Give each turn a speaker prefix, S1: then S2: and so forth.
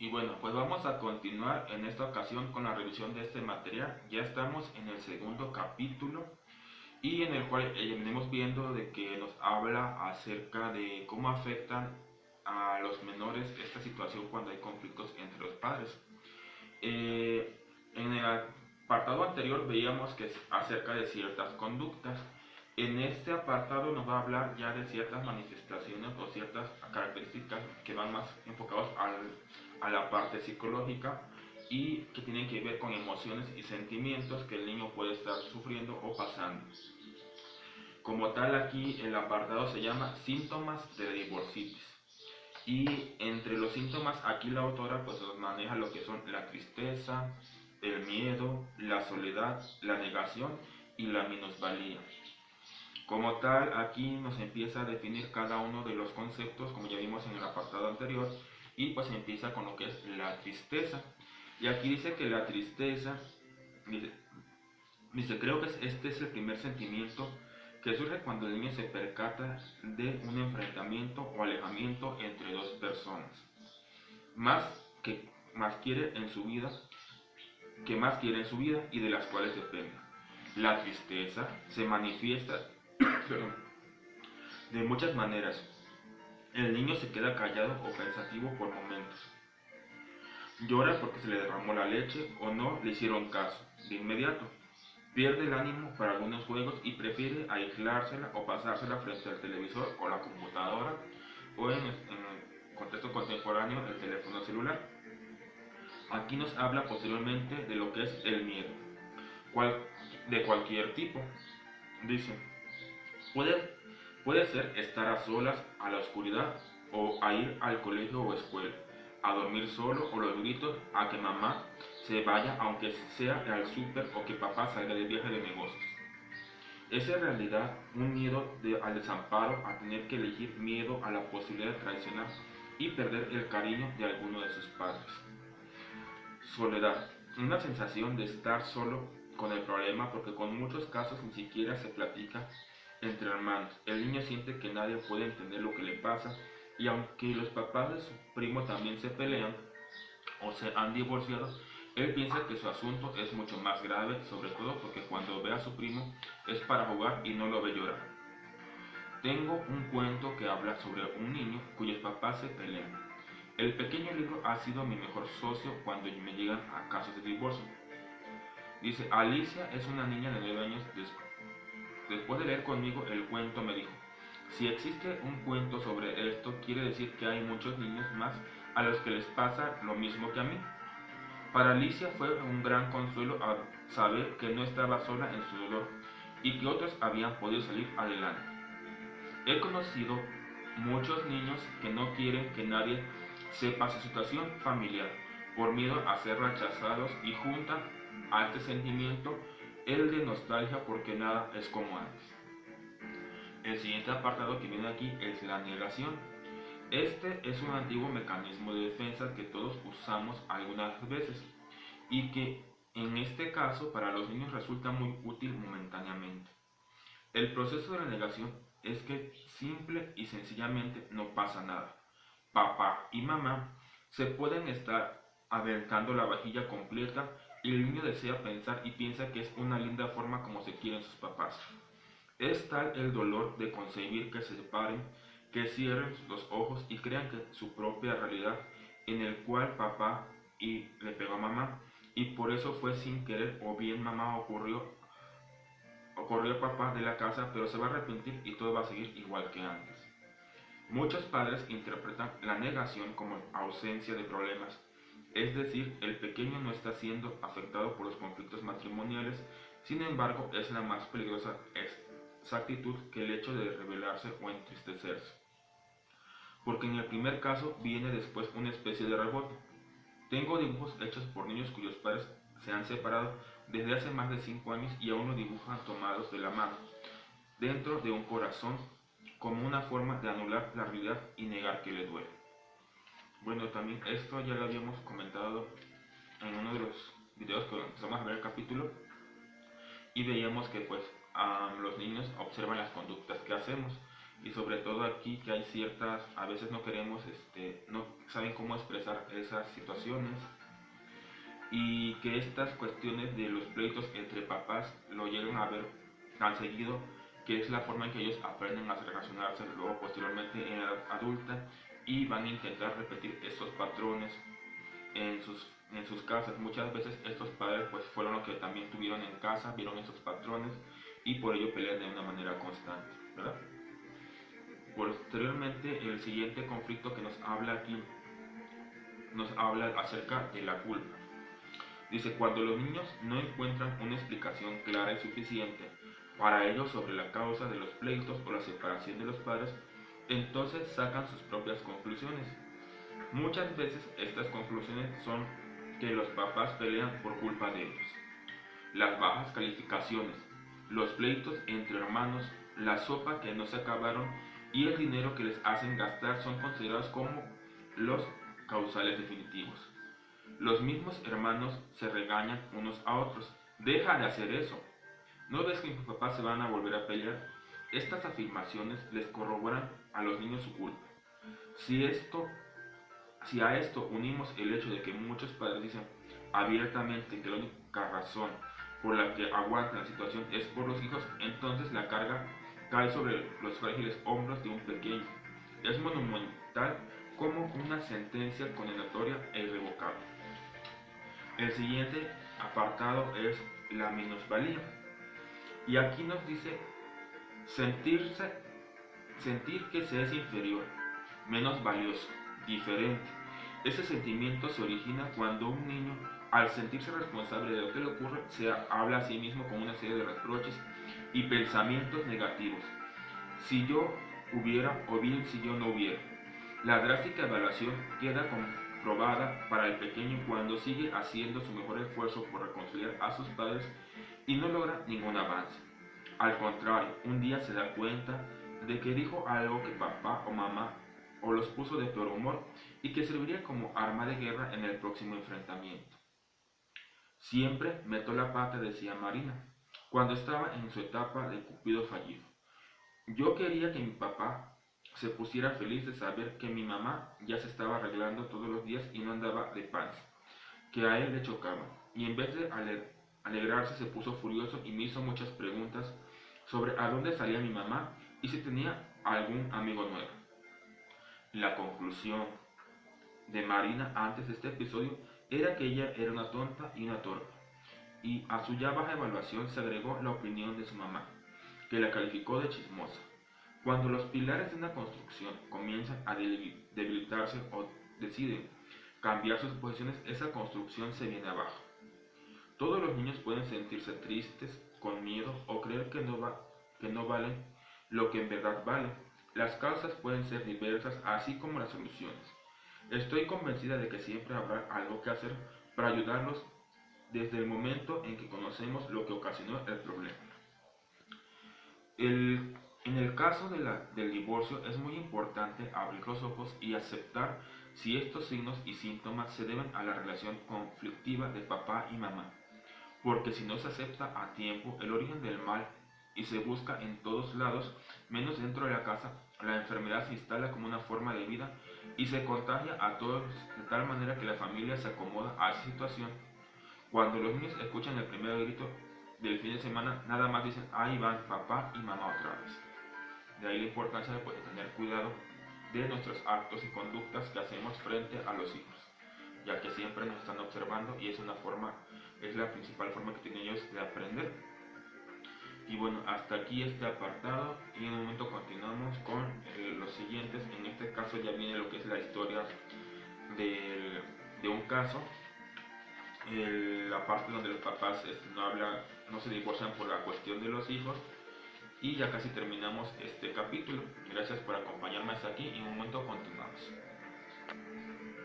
S1: Y bueno, pues vamos a continuar en esta ocasión con la revisión de este material. Ya estamos en el segundo capítulo y en el cual venimos viendo de que nos habla acerca de cómo afectan a los menores esta situación cuando hay conflictos entre los padres. En el apartado anterior veíamos que es acerca de ciertas conductas. En este apartado nos va a hablar ya de ciertas manifestaciones o ciertas características que van más enfocados a la parte psicológica y que tienen que ver con emociones y sentimientos que el niño puede estar sufriendo o pasando. Como tal, aquí el apartado se llama síntomas de divorcitis. Y entre los síntomas, aquí la autora pues nos maneja lo que son la tristeza, el miedo, la soledad, la negación y la minusvalía. Como tal, aquí nos empieza a definir cada uno de los conceptos, como ya vimos en el apartado anterior, y pues empieza con lo que es la tristeza. Y aquí dice que la tristeza, dice, creo que este es el primer sentimiento que surge cuando el niño se percata de un enfrentamiento o alejamiento entre dos personas, más que más quiere en su vida, que más quiere en su vida y de las cuales depende. La tristeza se manifiesta de muchas maneras. El niño se queda callado o pensativo por momentos. Llora porque se le derramó la leche o no le hicieron caso. De inmediato, pierde el ánimo para algunos juegos y prefiere aislársela o pasársela frente al televisor o la computadora o en el contexto contemporáneo el teléfono celular. Aquí nos habla posteriormente de lo que es el miedo, de cualquier tipo. Dice, puede, puede ser estar a solas a la oscuridad o a ir al colegio o escuela, a dormir solo o los gritos a que mamá se vaya aunque sea al súper o que papá salga de viaje de negocios. Es en realidad un miedo al desamparo, a tener que elegir, miedo a la posibilidad de traicionar y perder el cariño de alguno de sus padres. Soledad, una sensación de estar solo con el problema porque con muchos casos ni siquiera se platica entre hermanos. El niño siente que nadie puede entender lo que le pasa y aunque los papás de su primo también se pelean o se han divorciado, él piensa que su asunto es mucho más grave, sobre todo porque cuando ve a su primo es para jugar y no lo ve llorar. Tengo un cuento que habla sobre un niño cuyos papás se pelean. El pequeño libro ha sido mi mejor socio cuando me llegan a casos de divorcio. Dice, Alicia es una niña de 9 años. Después de leer conmigo el cuento me dijo, si existe un cuento sobre esto, quiere decir que hay muchos niños más a los que les pasa lo mismo que a mí. Para Alicia fue un gran consuelo saber que no estaba sola en su dolor y que otros habían podido salir adelante. He conocido muchos niños que no quieren que nadie sepa su situación familiar por miedo a ser rechazados y juntan a este sentimiento el de nostalgia porque nada es como antes. El siguiente apartado que viene aquí es la negación. Este es un antiguo mecanismo de defensa que todos usamos algunas veces y que en este caso para los niños resulta muy útil momentáneamente. El proceso de la negación es que simple y sencillamente no pasa nada. Papá y mamá se pueden estar aventando la vajilla completa y el niño desea pensar y piensa que es una linda forma como se quieren sus papás. Es tal el dolor de concebir que se separen, que cierren los ojos y crean que su propia realidad en el cual papá y le pegó a mamá y por eso fue sin querer o bien mamá ocurrió el papá de la casa pero se va a arrepentir y todo va a seguir igual que antes. Muchos padres interpretan la negación como ausencia de problemas, es decir, el pequeño no está siendo afectado por los conflictos matrimoniales, sin embargo es la más peligrosa esa actitud que el hecho de rebelarse o entristecerse, porque en el primer caso viene después una especie de rebote. Tengo dibujos hechos por niños cuyos padres se han separado desde hace más de 5 años y aún lo dibujan tomados de la mano, dentro de un corazón, como una forma de anular la realidad y negar que le duele. Bueno, también esto ya lo habíamos comentado en uno de los videos que empezamos a ver el capítulo y veíamos que pues los niños observan las conductas que hacemos y sobre todo aquí que hay ciertas, a veces no queremos, no saben cómo expresar esas situaciones, y que estas cuestiones de los pleitos entre papás lo llegan a ver tan seguido que es la forma en que ellos aprenden a relacionarse luego posteriormente en edad adulta y van a intentar repetir estos patrones en sus casas. Muchas veces estos padres pues fueron los que también tuvieron en casa, vieron estos patrones y por ello pelean de una manera constante, ¿verdad? Posteriormente el siguiente conflicto que nos habla aquí nos habla acerca de la culpa. Dice, cuando los niños no encuentran una explicación clara y suficiente para ellos sobre la causa de los pleitos o la separación de los padres, entonces sacan sus propias conclusiones. Muchas veces estas conclusiones son que los papás pelean por culpa de ellos. Las bajas calificaciones, los pleitos entre hermanos, la sopa que no se acabaron y el dinero que les hacen gastar son considerados como los causales definitivos. Los mismos hermanos se regañan unos a otros. Deja de hacer eso. ¿No ves que mis papás se van a volver a pelear? Estas afirmaciones les corroboran a los niños su culpa. Si a esto unimos el hecho de que muchos padres dicen abiertamente que la única razón por la que aguantan la situación es por los hijos, entonces la carga cae sobre los frágiles hombros de un pequeño. Es monumental como una sentencia condenatoria e irrevocable. El siguiente apartado es la minusvalía. Y aquí nos dice sentir que se es inferior, menos valioso, diferente. Ese sentimiento se origina cuando un niño, al sentirse responsable de lo que le ocurre, se habla a sí mismo con una serie de reproches y pensamientos negativos. Si yo hubiera o bien si yo no hubiera. La drástica evaluación queda comprobada para el pequeño cuando sigue haciendo su mejor esfuerzo por reconciliar a sus padres y no logra ningún avance. Al contrario, un día se da cuenta de que dijo algo que papá o mamá o los puso de peor humor y que serviría como arma de guerra en el próximo enfrentamiento. Siempre meto la pata, decía Marina, cuando estaba en su etapa de cupido fallido. Yo quería que mi papá se pusiera feliz de saber que mi mamá ya se estaba arreglando todos los días y no andaba de panza, que a él le chocaba, y en vez de alegrarse se puso furioso y me hizo muchas preguntas sobre a dónde salía mi mamá y si tenía algún amigo nuevo. La conclusión de Marina antes de este episodio era que ella era una tonta y una torpe, y a su ya baja evaluación se agregó la opinión de su mamá, que la calificó de chismosa. Cuando los pilares de una construcción comienzan a debilitarse o deciden cambiar sus posiciones, esa construcción se viene abajo. Todos los niños pueden sentirse tristes, con miedo o creer que no valen lo que en verdad valen. Las causas pueden ser diversas, así como las soluciones. Estoy convencida de que siempre habrá algo que hacer para ayudarlos desde el momento en que conocemos lo que ocasionó el problema. En el caso del divorcio es muy importante abrir los ojos y aceptar si estos signos y síntomas se deben a la relación conflictiva de papá y mamá, porque si no se acepta a tiempo el origen del mal y se busca en todos lados, menos dentro de la casa, la enfermedad se instala como una forma de vida y se contagia a todos de tal manera que la familia se acomoda a esa situación. Cuando los niños escuchan el primer grito del fin de semana, nada más dicen, ahí van papá y mamá otra vez. De ahí la importancia de tener cuidado de nuestros actos y conductas que hacemos frente a los hijos, ya que siempre nos están observando y es la principal forma que tienen ellos de aprender. Y bueno, hasta aquí este apartado y en un momento continuamos con los siguientes. En este caso ya viene lo que es la historia de un caso, la parte donde los papás no se divorcian por la cuestión de los hijos. Y ya casi terminamos este capítulo. Gracias por acompañarme hasta aquí y en un momento continuamos.